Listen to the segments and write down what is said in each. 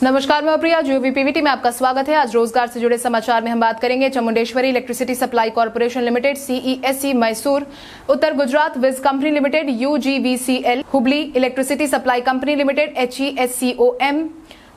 नमस्कार, मैं प्रिया, जीओवीपीवीटी में आपका स्वागत है। आज रोजगार से जुड़े समाचार में हम बात करेंगे Chamundeshwari electricity supply corporation limited CESC Mysore, Uttar Gujarat Vij company limited UGVCL, Hubli electricity supply company limited HESCOM,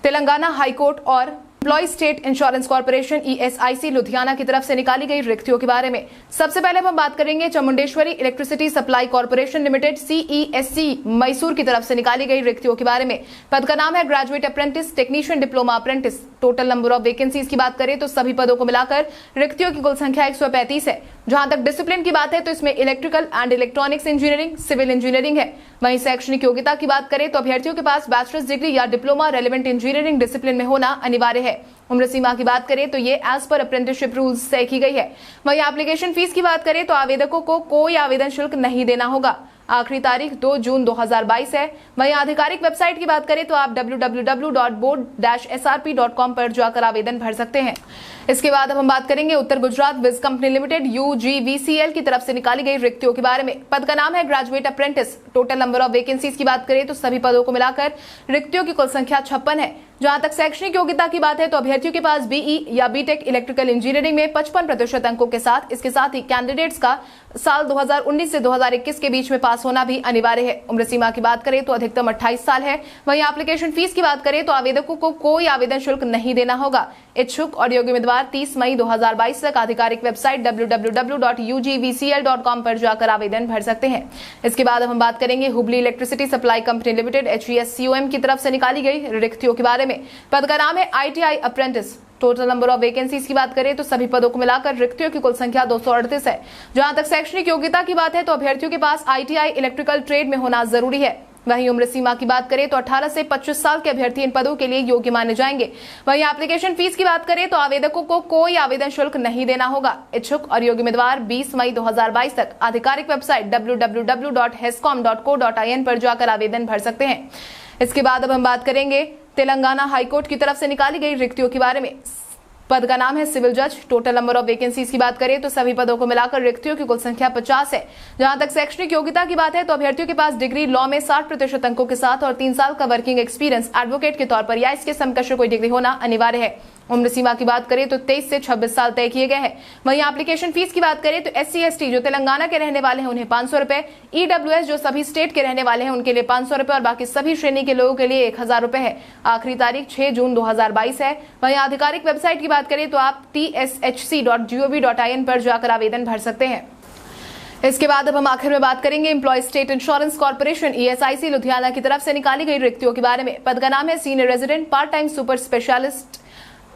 Telangana high court और employ state insurance corporation ESIC Ludhiana की तरफ से निकाली गई रिक्तियों के बारे में। सबसे पहले हम बात करेंगे Chamundeshwari electricity supply corporation limited CESC Mysore की तरफ से निकाली गई रिक्तियों के बारे में। पद का नाम है graduate apprentice, technician, diploma apprentice. Total number of vacancies की बात करें तो सभी पदों को मिलाकर रिक्तियों की कुल संख्या 135 है। जहां तक डिसिप्लिन की बात है तो इसमें electrical and electronics engineering, civil engineering है। वहीं शैक्षणिक योग्यता की बात करें तो अभ्यर्थियों के पास बैचलर्स डिग्री या डिप्लोमा रेलेवेंट इंजीनियरिंग डिसिप्लिन में होना अनिवार्य है। उम्र सीमा की बात करें तो ये एज पर अप्रेंटिसशिप रूल्स तय की गई है। वहीं एप्लीकेशन फीस की बात करें तो आवेदकों को कोई आवेदन शुल्क नहीं देना होगा। आखिरी तारीख 2 जून 2022 है। वहीं आधिकारिक वेबसाइट की बात करें तो आप www.board-srp.com पर जाकर आवेदन भर सकते हैं। इसके बाद अब हम बात करेंगे Uttar Gujarat Vij company limited UGVCL की तरफ से निकाली गई रिक्तियों के बारे में। पद का नाम है graduate apprentice. Total number of vacancies की बात करें तो सभी पदों को मिलाकर रिक्तियों की कुल संख्या 56 है। जहां तक शैक्षणिक योग्यता की बात है तो अभ्यर्थियों के पास BE या BTech इलेक्ट्रिकल इंजीनियरिंग में 55% अंकों के साथ इसके साथ ही कैंडिडेट्स का साल 2019 से 2021 के बीच में पास होना भी अनिवार्य है। उम्र सीमा की बात करें तो अधिकतम 28 साल है। वहीं एप्लीकेशन फीस की बात करें तो आवेदकों को कोई आवेदन शुल्क नहीं देना होगा। इच्छुक और योग्य उम्मीदवार 30 मई 2022 तक आधिकारिक वेबसाइट www.ugvcl.com पर जाकर आवेदन भर सकते हैं। इसके बाद अब हम बात करेंगे Hubli electricity supply company limited HESCOM की तरफ से निकाली गई रिक्तियों के बारे में। पद का नाम है ITI apprentice. Total number of vacancies की बात करें तो सभी पदों को मिलाकर रिक्तियों की कुल संख्या 238 है। जहां तक शैक्षणिक योग्यता की बात है तो अभ्यर्थियों के पास ITI इलेक्ट्रिकल ट्रेड में होना जरूरी है। वहीं उम्र सीमा की बात करें तो 18 से 25 साल के अभ्यर्थी इन पदों के लिए योग्य माने जाएंगे। वहीं एप्लीकेशन फीस की बात करें तो आवेदकों को कोई आवेदन शुल्क नहीं देना होगा। इच्छुक और योग्य उम्मीदवार 20 मई 2022 तक आधिकारिक वेबसाइट www.hescom.co.in पर जाकर आवेदन भर सकते हैं। इसके बाद अब हम बात करेंगे तेलंगाना हाईकोर्ट की तरफ से निकाली गई रिक्तियों के बारे में। पद का नाम है सिविल जज। टोटल नंबर ऑफ वैकेंसीज की बात करें तो सभी पदों को मिलाकर रिक्तियों की कुल संख्या 50 है। जहां तक शैक्षणिक योग्यता की बात है तो अभ्यर्थियों के पास डिग्री लॉ में 60% अंकों के साथ और 3 साल का वर्किंग एक्सपीरियंस एडवोकेट के तौर पर या इसके समकक्ष कोई डिग्री होना अनिवार्य है। उम्र सीमा की बात करें तो 23 से 26 साल तय किए गए हैं। वहीं एप्लीकेशन फीस की बात करें तो SC/ST जो तेलंगाना के रहने वाले हैं उन्हें 500 रुपए, EWS जो सभी स्टेट के रहने वाले हैं उनके लिए 500 रुपए और बाकी सभी श्रेणी के लोगों के लिए 1000 रुपए है। आखिरी तारीख 6 जून 2022 है। वहीं आधिकारिक वेबसाइट की बात करें तो आप tshc.gov.in पर जाकर आवेदन भर सकते हैं। इसके बाद अब हम आखिर में बात करेंगे employees state insurance corporation ESIC Ludhiana की तरफ से निकाली गई रिक्तियों के बारे में। पद का नाम है senior resident, part time super specialist,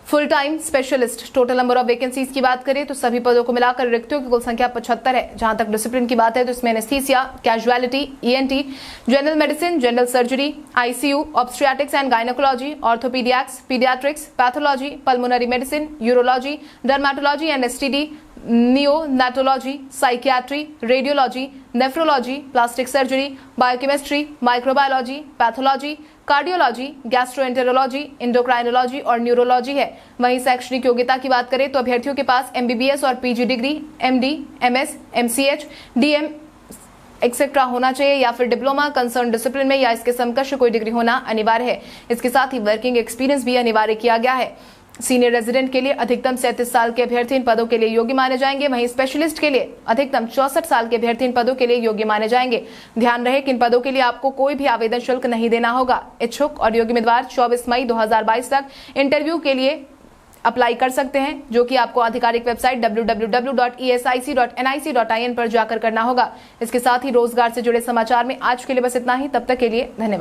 full time specialist. Total number of vacancies की बात करें तो सभी पदों को मिलाकर रिक्तियों की कुल संख्या 75 है। जहां तक डिसिप्लिन की बात है तो इसमें anaesthesia, casualty, ENT, general medicine, general surgery, ICU, obstetrics and gynaecology, orthopaedics, paediatrics, pathology, pulmonary medicine, urology, dermatology and STD, neonatology, psychiatry, radiology, nephrology, plastic surgery, biochemistry, microbiology, pathology, cardiology, gastroenterology, endocrinology और neurology है। वहीं शैक्षणिक योग्यता की बात करें तो अभ्यर्थियों के पास MBBS और PG degree, MD, MS, MCH, DM etcetera होना चाहिए या फिर डिप्लोमा कंसर्न डिसिप्लिन में या इसके समकक्ष कोई डिग्री होना अनिवार्य है। इसके साथ ही वर्किंग एक्सपीरियंस भी अनिवार्य किया गया है। सीनियर रेजिडेंट के लिए अधिकतम 37 साल के अभ्यर्थी इन पदों के लिए योग्य माने जाएंगे। वहीं स्पेशलिस्ट के लिए अधिकतम 64 साल के अभ्यर्थी इन पदों के लिए योग्य माने जाएंगे। ध्यान रहे कि इन पदों के लिए आपको कोई भी आवेदन शुल्क नहीं देना होगा। इच्छुक और योग्य उम्मीदवार 24 मई 2022 तक इंटरव्यू के लिए अप्लाई कर सकते हैं, जो कि आपको आधिकारिक वेबसाइट www.esic.nic.in पर जाकर करना होगा। इसके साथ ही रोजगार से जुड़े समाचार में आज के लिए बस इतना ही। तब तक के लिए धन्यवाद।